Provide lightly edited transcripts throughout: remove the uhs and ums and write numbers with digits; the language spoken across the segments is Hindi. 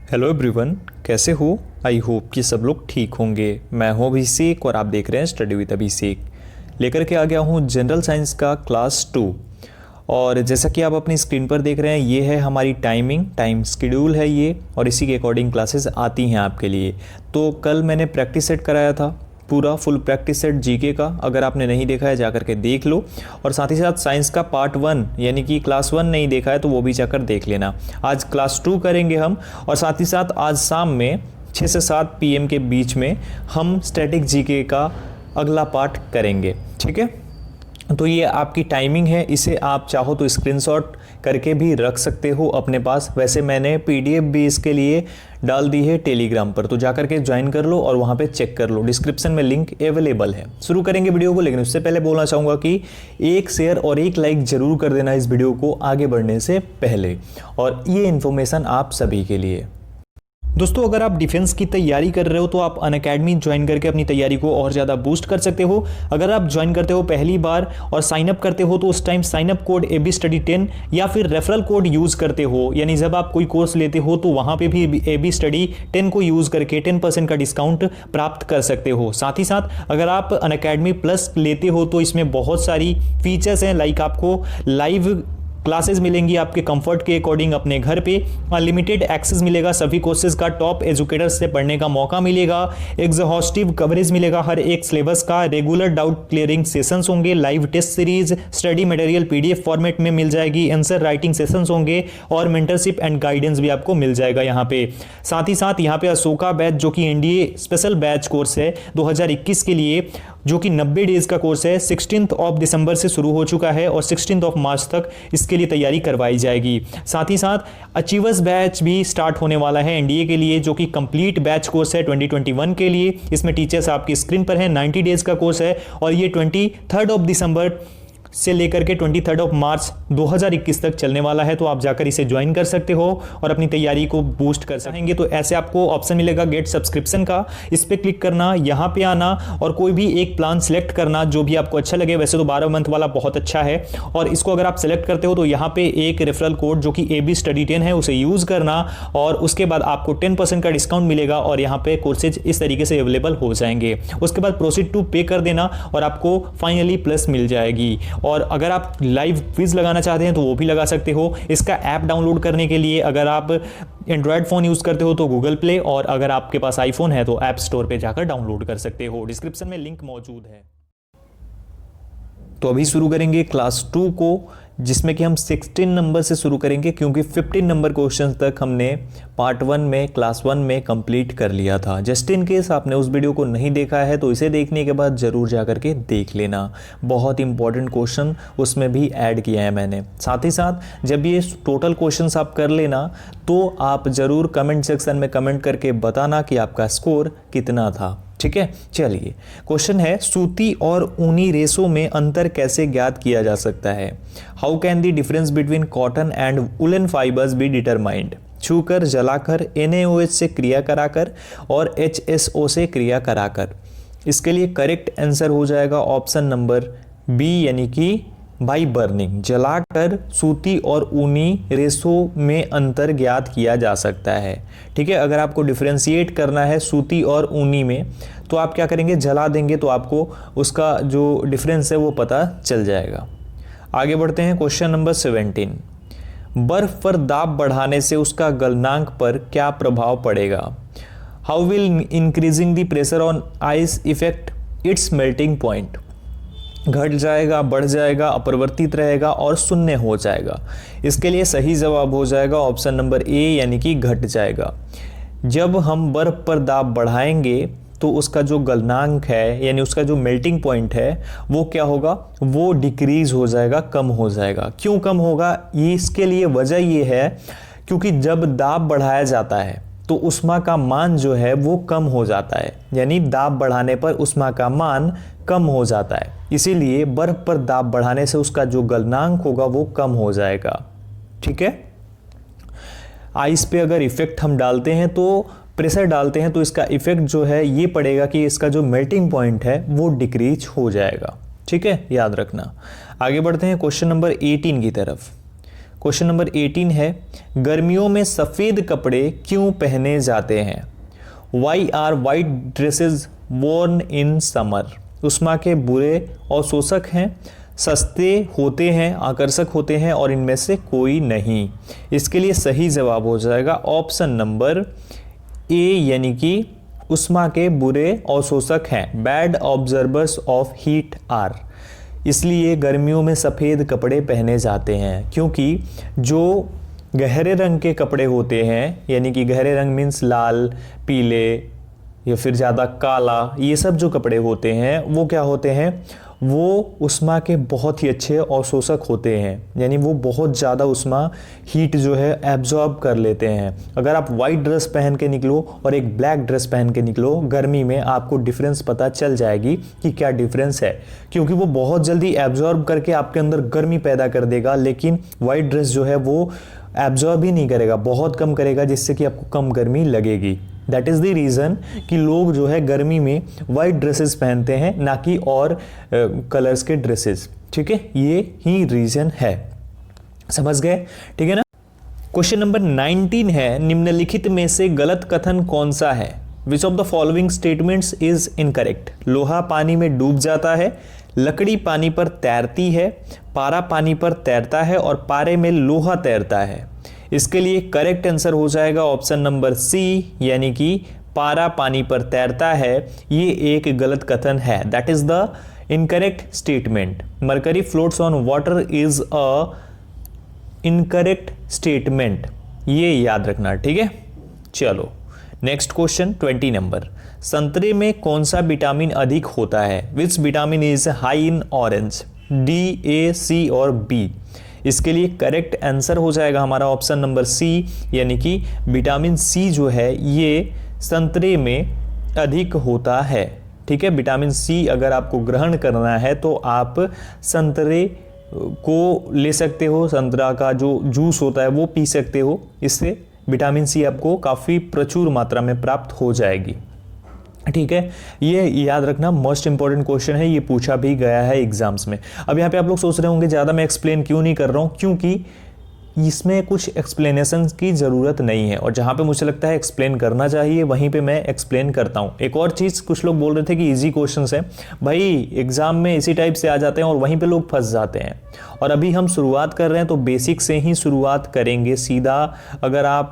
हेलो एवरीवन, कैसे हो? आई होप कि सब लोग ठीक होंगे। मैं हूं अभिषेक और आप देख रहे हैं स्टडी विद अभिषेक। लेकर के आ गया हूं जनरल साइंस का क्लास 2। और जैसा कि आप अपनी स्क्रीन पर देख रहे हैं, ये है हमारी टाइम शेड्यूल है ये, और इसी के अकॉर्डिंग क्लासेस आती हैं आपके लिए। तो कल मैंने प्रैक्टिस सेट कराया था, पूरा फुल प्रैक्टिस सेट जीके का। अगर आपने नहीं देखा है जाकर के देख लो, और साथ ही साथ साइंस का पार्ट 1 यानी कि क्लास 1 नहीं देखा है तो वो भी जाकर देख लेना। आज क्लास 2 करेंगे हम, और साथ ही साथ आज शाम में 6 से 7 PM के बीच में हम स्टैटिक जीके का अगला पार्ट करेंगे। ठीक है, तो ये आपकी टाइमिंग है, इसे आप चाहो तो स्क्रीनशॉट करके भी रख सकते हो अपने पास। वैसे मैंने PDF भी इसके लिए डाल दी है टेलीग्राम पर, तो जाकर के ज्वाइन कर लो और वहाँ पे चेक कर लो, डिस्क्रिप्शन में लिंक अवेलेबल है। शुरू करेंगे वीडियो को, लेकिन उससे पहले बोलना चाहूँगा कि एक शेयर और एक लाइक जरूर कर देना इस वीडियो को आगे बढ़ने से पहले, और ये इन्फॉर्मेशन आप सभी के लिए। दोस्तों, अगर आप डिफेंस की तैयारी कर रहे हो तो आप अनअकैडमी ज्वाइन करके अपनी तैयारी को और ज़्यादा बूस्ट कर सकते हो। अगर आप ज्वाइन करते हो पहली बार और साइन अप करते हो तो उस time sign up code ABStudy10 या फिर रेफरल कोड यूज़ करते हो, यानी जब आप कोई कोर्स लेते हो तो वहाँ पे भी ABStudy10 को यूज़ करके 10% का डिस्काउंट प्राप्त कर सकते हो। साथ ही साथ अगर आप अनअकैडमी प्लस लेते हो तो इसमें बहुत सारी फीचर्स हैं, लाइक आपको लाइव क्लासेस मिलेंगी आपके कंफर्ट के अकॉर्डिंग अपने घर पे, अनलिमिटेड एक्सेस मिलेगा सभी कोर्सेज का, टॉप एजुकेटर्स से पढ़ने का मौका मिलेगा, एग्जॉस्टिव कवरेज मिलेगा हर एक सिलेबस का, रेगुलर डाउट क्लियरिंग सेशंस होंगे, live test series, study material PDF format में मिल जाएगी, आंसर राइटिंग सेशंस होंगे, और मेंटरशिप एंड गाइडेंस भी आपको मिल जाएगा यहाँ पे। साथ ही साथ यहाँ पे अशोका बैच जो कि NDA स्पेशल बैच कोर्स है 2021 के लिए, जो कि 90 डेज का कोर्स है, 16 दिसंबर से शुरू हो चुका है और 16 मार्च तक इसके लिए तैयारी करवाई जाएगी। साथ ही साथ अचीवर्स बैच भी स्टार्ट होने वाला है NDA के लिए, जो कि कंप्लीट बैच कोर्स है 2021 के लिए। इसमें टीचर्स आपकी स्क्रीन पर है, 90 डेज का कोर्स है, और ये 23 दिसंबर से लेकर के 23 मार्च 2021 तक चलने वाला है। तो आप जाकर इसे ज्वाइन कर सकते हो और अपनी तैयारी को बूस्ट कर सकेंगे। तो ऐसे आपको ऑप्शन मिलेगा गेट सब्सक्रिप्शन का, इस पर क्लिक करना, यहाँ पे आना और कोई भी एक प्लान सिलेक्ट करना जो भी आपको अच्छा लगे। वैसे तो 12 मंथ वाला बहुत अच्छा है, और इसको अगर आप सिलेक्ट करते हो तो यहाँ पे एक रेफरल कोड जो कि ABStudy10 है उसे यूज करना, और उसके बाद आपको 10% का डिस्काउंट मिलेगा, और यहाँ पे कोर्सेज इस तरीके से अवेलेबल हो जाएंगे। उसके बाद प्रोसीड टू पे कर देना और आपको फाइनली प्लस मिल जाएगी। और अगर आप लाइव क्विज लगाना चाहते हैं तो वो भी लगा सकते हो। इसका ऐप डाउनलोड करने के लिए अगर आप एंड्रॉयड फ़ोन यूज़ करते हो तो गूगल प्ले, और अगर आपके पास आईफोन है तो ऐप स्टोर पे जाकर डाउनलोड कर सकते हो। डिस्क्रिप्शन में लिंक मौजूद है। तो अभी शुरू करेंगे क्लास 2 को, जिसमें कि हम 16 नंबर से शुरू करेंगे, क्योंकि 15 नंबर क्वेश्चन तक हमने पार्ट 1 में क्लास 1 में कंप्लीट कर लिया था। जस्ट इन केस आपने उस वीडियो को नहीं देखा है तो इसे देखने के बाद जरूर जाकर के देख लेना, बहुत इंपॉर्टेंट क्वेश्चन उसमें भी ऐड किया है मैंने। साथ ही साथ जब ये टोटल क्वेश्चंस आप कर लेना तो आप जरूर कमेंट सेक्शन में कमेंट करके बताना कि आपका स्कोर कितना था। ठीक है, चलिए क्वेश्चन है, सूती और ऊनी रेशों में अंतर कैसे ज्ञात किया जा सकता है? How can the difference between cotton and woollen fibres be determined? छूकर, जलाकर, NaOH से क्रिया कराकर और HSO से क्रिया कराकर। इसके लिए करेक्ट आंसर हो जाएगा ऑप्शन नंबर B, यानी कि बाई बर्निंग। जलाकर सूती और ऊनी रेशों में अंतर ज्ञात किया जा सकता है। ठीक है, अगर आपको डिफरेंशिएट करना है सूती और ऊनी में तो आप क्या करेंगे, जला देंगे तो आपको उसका जो डिफरेंस है वो पता चल जाएगा। आगे बढ़ते हैं, क्वेश्चन नंबर 17। बर्फ पर दाब बढ़ाने से उसका गलनांक पर क्या प्रभाव पड़ेगा? How will increasing the pressure on ice effect it's melting point? घट जाएगा, बढ़ जाएगा, अपरिवर्तित रहेगा और शून्य हो जाएगा। इसके लिए सही जवाब हो जाएगा ऑप्शन नंबर A, यानी कि घट जाएगा। जब हम बर्फ पर दाब बढ़ाएंगे तो उसका जो गलनांक है, यानी उसका जो मेल्टिंग पॉइंट है, वो क्या होगा, वो डिक्रीज हो जाएगा, कम हो जाएगा। क्यों कम होगा? ये इसके लिए वजह ये है क्योंकि जब दाब बढ़ाया जाता है तो उष्मा का मान जो है वो कम हो जाता है, यानी दाब बढ़ाने पर उष्मा का मान कम हो जाता है। इसीलिए बर्फ पर दाब बढ़ाने से उसका जो गलनांक होगा वो कम हो जाएगा। ठीक है, आइस पे अगर इफेक्ट हम डालते हैं तो प्रेशर डालते हैं तो इसका इफेक्ट जो है ये पड़ेगा कि इसका जो मेल्टिंग पॉइंट है वो डिक्रीज हो जाएगा। ठीक है, याद रखना। आगे बढ़ते हैं क्वेश्चन नंबर 18 की तरफ। क्वेश्चन नंबर 18 है, गर्मियों में सफ़ेद कपड़े क्यों पहने जाते हैं? Why are white dresses worn in summer? उष्मा के बुरे अवशोषक हैं, सस्ते होते हैं, आकर्षक होते हैं और इनमें से कोई नहीं। इसके लिए सही जवाब हो जाएगा ऑप्शन नंबर ए, यानी कि उष्मा के बुरे अवशोषक हैं, bad observers of heat are. इसलिए गर्मियों में सफ़ेद कपड़े पहने जाते हैं, क्योंकि जो गहरे रंग के कपड़े होते हैं, यानी कि गहरे रंग मीन्स लाल, पीले या फिर ज़्यादा काला, ये सब जो कपड़े होते हैं वो क्या होते हैं, वो उष्मा के बहुत ही अच्छे अवशोषक होते हैं, यानी वो बहुत ज़्यादा उष्मा हीट जो है एब्जॉर्ब कर लेते हैं। अगर आप वाइट ड्रेस पहन के निकलो और एक ब्लैक ड्रेस पहन के निकलो गर्मी में, आपको डिफरेंस पता चल जाएगी कि क्या डिफरेंस है, क्योंकि वो बहुत जल्दी एब्जॉर्ब करके आपके अंदर गर्मी पैदा कर देगा, लेकिन वाइट ड्रेस जो है वो एब्जॉर्ब ही नहीं करेगा, बहुत कम करेगा, जिससे कि आपको कम गर्मी लगेगी। दैट इज़ द रीज़न कि लोग जो है गर्मी में वाइट ड्रेसेस पहनते हैं, ना कि और कलर्स के ड्रेसेस। ठीक है, ये ही रीज़न है, समझ गए? ठीक है ना। क्वेश्चन नंबर 19 है, निम्नलिखित में से गलत कथन कौन सा है? Which of the following statements is incorrect? लोहा पानी में डूब जाता है, लकड़ी पानी पर तैरती है, पारा पानी पर तैरता है और पारे में लोहा तैरता है। इसके लिए करेक्ट आंसर हो जाएगा ऑप्शन नंबर सी, यानी कि पारा पानी पर तैरता है। ये एक गलत कथन है, that is the incorrect statement. Mercury floats on water is a incorrect statement, ये याद रखना। ठीक है, चलो नेक्स्ट क्वेश्चन 20 नंबर, संतरे में कौन सा विटामिन अधिक होता है? Which vitamin is high in orange? D, A, C और बी? इसके लिए करेक्ट आंसर हो जाएगा हमारा ऑप्शन नंबर सी, यानी कि विटामिन सी जो है ये संतरे में अधिक होता है। ठीक है, विटामिन सी अगर आपको ग्रहण करना है तो आप संतरे को ले सकते हो, संतरा का जो जूस होता है वो पी सकते हो, इससे विटामिन सी आपको काफ़ी प्रचुर मात्रा में प्राप्त हो जाएगी। ठीक है, ये याद रखना, मोस्ट इंपॉर्टेंट क्वेश्चन है, ये पूछा भी गया है एग्जाम्स में। अब यहाँ पे आप लोग सोच रहे होंगे ज़्यादा मैं एक्सप्लेन क्यों नहीं कर रहा हूँ, क्योंकि इसमें कुछ एक्सप्लेनेशन की ज़रूरत नहीं है, और जहाँ पे मुझे लगता है एक्सप्लेन करना चाहिए वहीं पे मैं एक्सप्लेन करता हूँ। एक और चीज़, कुछ लोग बोल रहे थे कि इजी क्वेश्चंस हैं, भाई एग्जाम में इसी टाइप से आ जाते हैं और वहीं पे लोग फंस जाते हैं। और अभी हम शुरुआत कर रहे हैं तो बेसिक से ही शुरुआत करेंगे, सीधा अगर आप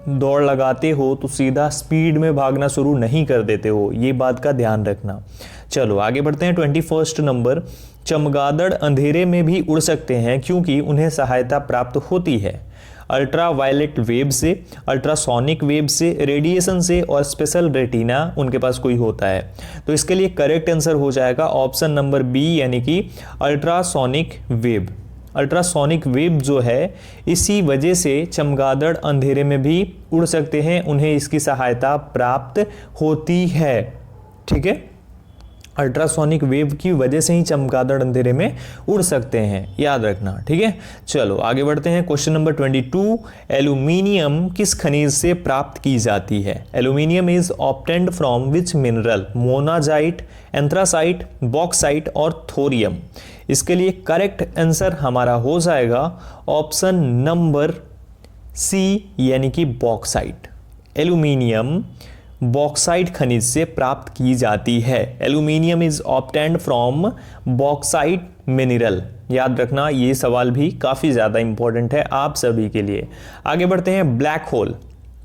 दौड़ लगाते हो तो सीधा स्पीड में भागना शुरू नहीं कर देते हो, ये बात का ध्यान रखना। चलो आगे बढ़ते हैं। 21 नंबर, चमगादड़ अंधेरे में भी उड़ सकते हैं क्योंकि उन्हें सहायता प्राप्त होती है अल्ट्रा वायलेट वेव से, अल्ट्रासोनिक वेव से, रेडिएशन से और स्पेशल रेटिना उनके पास कोई होता है। तो इसके लिए करेक्ट आंसर हो जाएगा ऑप्शन नंबर बी, यानी कि अल्ट्रासोनिक वेव। अल्ट्रासोनिक वेव जो है इसी वजह से चमगादड़ अंधेरे में भी उड़ सकते हैं, उन्हें इसकी सहायता प्राप्त होती है। ठीक है, अल्ट्रासोनिक वेव की वजह से ही चमगादड़ अंधेरे में उड़ सकते हैं, याद रखना। ठीक है, चलो आगे बढ़ते हैं। क्वेश्चन नंबर 22, एल्यूमिनियम किस खनिज से प्राप्त की जाती है? Aluminium is obtained from which mineral? Monazite, anthracite, bauxite और थोरियम? इसके लिए करेक्ट आंसर हमारा हो जाएगा ऑप्शन नंबर सी, यानी कि बॉक्साइट। एल्यूमिनियम बॉक्साइट खनिज से प्राप्त की जाती है। Aluminium is obtained from bauxite mineral, याद रखना, ये सवाल भी काफ़ी ज़्यादा इंपॉर्टेंट है आप सभी के लिए। आगे बढ़ते हैं। ब्लैक होल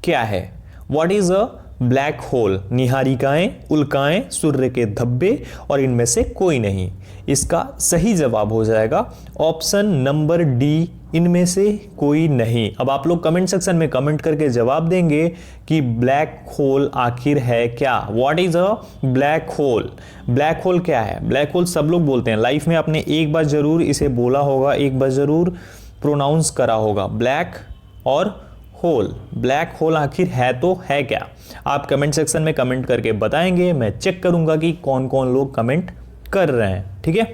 क्या है? What is a black hole? निहारिकाएं, उल्काएं, सूर्य के धब्बे और इनमें से कोई नहीं। इसका सही जवाब हो जाएगा ऑप्शन नंबर डी, इनमें से कोई नहीं। अब आप लोग कमेंट सेक्शन में कमेंट करके जवाब देंगे कि ब्लैक होल आखिर है क्या? What is a black whole? Black hole क्या है? ब्लैक होल सब लोग बोलते हैं, लाइफ में आपने एक बार जरूर इसे बोला होगा, एक बार जरूर प्रोनाउंस करा होगा, ब्लैक और होल। ब्लैक होल आखिर है तो है क्या? आप कमेंट सेक्शन में कमेंट करके बताएंगे, मैं चेक करूंगा कि कौन कौन लोग कमेंट कर रहे हैं। ठीक है,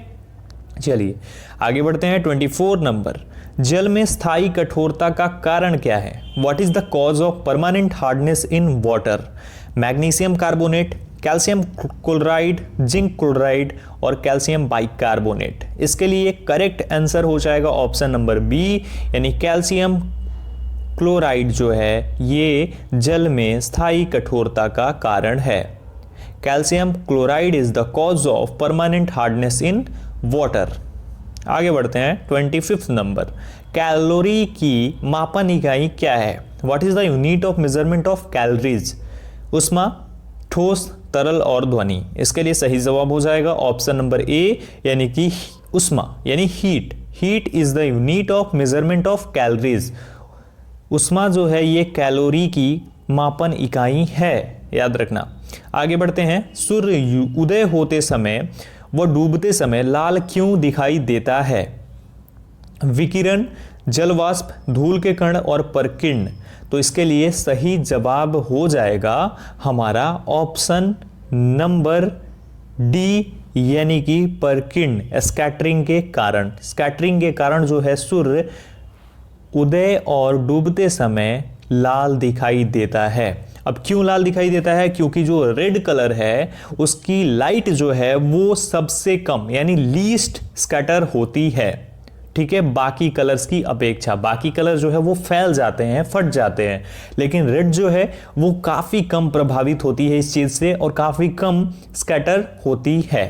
चलिए आगे बढ़ते हैं। 24 नंबर, जल में स्थायी कठोरता का कारण क्या है? What is the cause of permanent hardness in water? Magnesium carbonate, calcium chloride, zinc chloride और कैल्शियम बाइकार्बोनेट। इसके लिए करेक्ट आंसर हो जाएगा ऑप्शन नंबर बी, यानी कैल्शियम क्लोराइड जो है ये जल में स्थायी कठोरता का कारण है। Calcium chloride is the cause of permanent hardness in water. आगे बढ़ते हैं 25 नंबर, कैलोरी की मापन इकाई क्या है? What is the unit of measurement of calories? उष्मा, ठोस, तरल और ध्वनि। इसके लिए सही जवाब हो जाएगा ऑप्शन नंबर ए, यानी कि उष्मा यानी heat. Heat is the unit of measurement of calories. उष्मा जो है ये कैलोरी की मापन इकाई है, याद रखना। आगे बढ़ते हैं, सूर्य उदय होते समय व डूबते समय लाल क्यों दिखाई देता है? विकिरण, जलवाष्प, धूल के कण और परकिरण। तो इसके लिए सही जवाब हो जाएगा हमारा ऑप्शन नंबर डी, यानी कि परकिरण, स्कैटरिंग के कारण। स्कैटरिंग के कारण जो है सूर्य उदय और डूबते समय लाल दिखाई देता है। अब क्यों लाल दिखाई देता है? क्योंकि जो रेड कलर है उसकी लाइट जो है वो सबसे कम यानी लीस्ट स्कैटर होती है, ठीक है, बाकी कलर्स की अपेक्षा। बाकी कलर जो है वो फैल जाते हैं, फट जाते हैं, लेकिन रेड जो है वो काफी कम प्रभावित होती है इस चीज से और काफी कम स्कैटर होती है,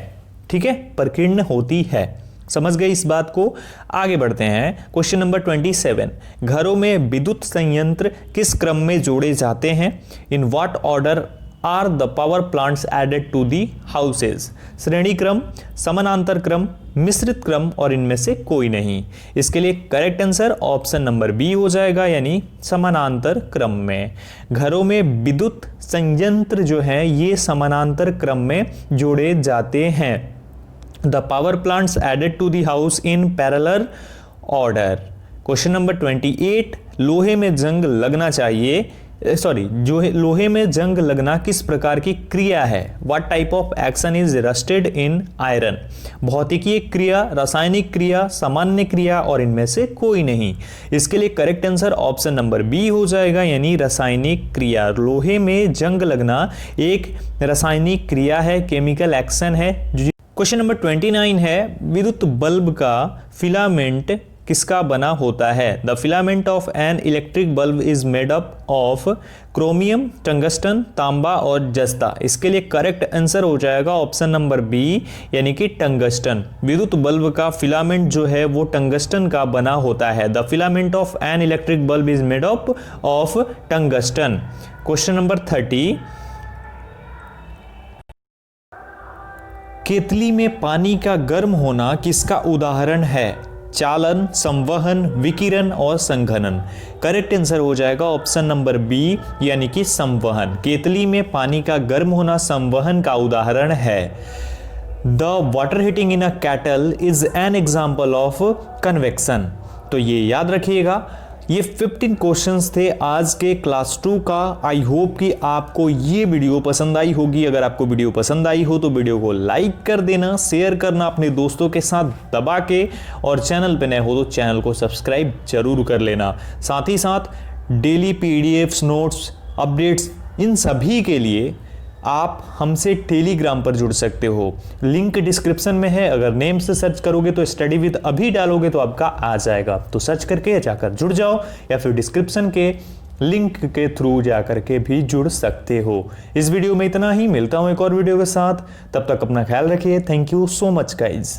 ठीक है, प्रकीर्ण होती है। समझ गए इस बात को? आगे बढ़ते हैं, क्वेश्चन नंबर 27, घरों में विद्युत संयंत्र किस क्रम में जोड़े जाते हैं? In what order are the power plants added to the houses? श्रेणी क्रम, समानांतर क्रम, मिश्रित क्रम और इनमें से कोई नहीं। इसके लिए correct answer option number B हो जाएगा, यानी समानांतर क्रम में। घरों में विद्युत संयंत्र जो है ये समानांतर क्रम में जोड़े जाते हैं। The power plants added to the house in parallel order. Question number 28, लोहे में जंग लगना चाहिए, जो लोहे में जंग लगना किस प्रकार की क्रिया है? What type of action is rusted in iron? भौतिकीय क्रिया, रासायनिक क्रिया, सामान्य क्रिया और इनमें से कोई नहीं। इसके लिए correct answer option number B हो जाएगा, यानी रासायनिक क्रिया। लोहे में जंग लगना एक रासायनिक क्रिया है, केमिकल एक्शन है। क्वेश्चन नंबर 29 है, विद्युत बल्ब का फिलामेंट किसका बना होता है? The filament of an electric bulb is made up of chromium, tungsten, तांबा और जस्ता। इसके लिए करेक्ट आंसर हो जाएगा ऑप्शन नंबर बी, यानी कि टंगस्टन। विद्युत बल्ब का फिलामेंट जो है वो टंगस्टन का बना होता है। The filament of an electric bulb is made up of tungsten. Question number 30, केतली में पानी का गर्म होना किसका उदाहरण है? चालन, संवहन, विकिरण और संघनन। करेक्ट आंसर हो जाएगा ऑप्शन नंबर बी, यानी कि संवहन। केतली में पानी का गर्म होना संवहन का उदाहरण है। The water heating in a cattle is an example of convection. तो ये याद रखिएगा, ये 15 क्वेश्चंस थे आज के क्लास 2 का। आई होप कि आपको ये वीडियो पसंद आई होगी। अगर आपको वीडियो पसंद आई हो तो वीडियो को लाइक कर देना, शेयर करना अपने दोस्तों के साथ दबा के, और चैनल पे नए हो तो चैनल को सब्सक्राइब जरूर कर लेना। साथ ही साथ डेली पीडीएफ्स, नोट्स, अपडेट्स, इन सभी के लिए आप हमसे टेलीग्राम पर जुड़ सकते हो। लिंक डिस्क्रिप्शन में है। अगर नेम से सर्च करोगे तो स्टडी विद अभी डालोगे तो आपका आ जाएगा, तो सर्च करके जाकर जुड़ जाओ, या फिर डिस्क्रिप्शन के लिंक के थ्रू जाकर के भी जुड़ सकते हो। इस वीडियो में इतना ही, मिलता हूं एक और वीडियो के साथ। तब तक अपना ख्याल रखिए। Thank you so much guys.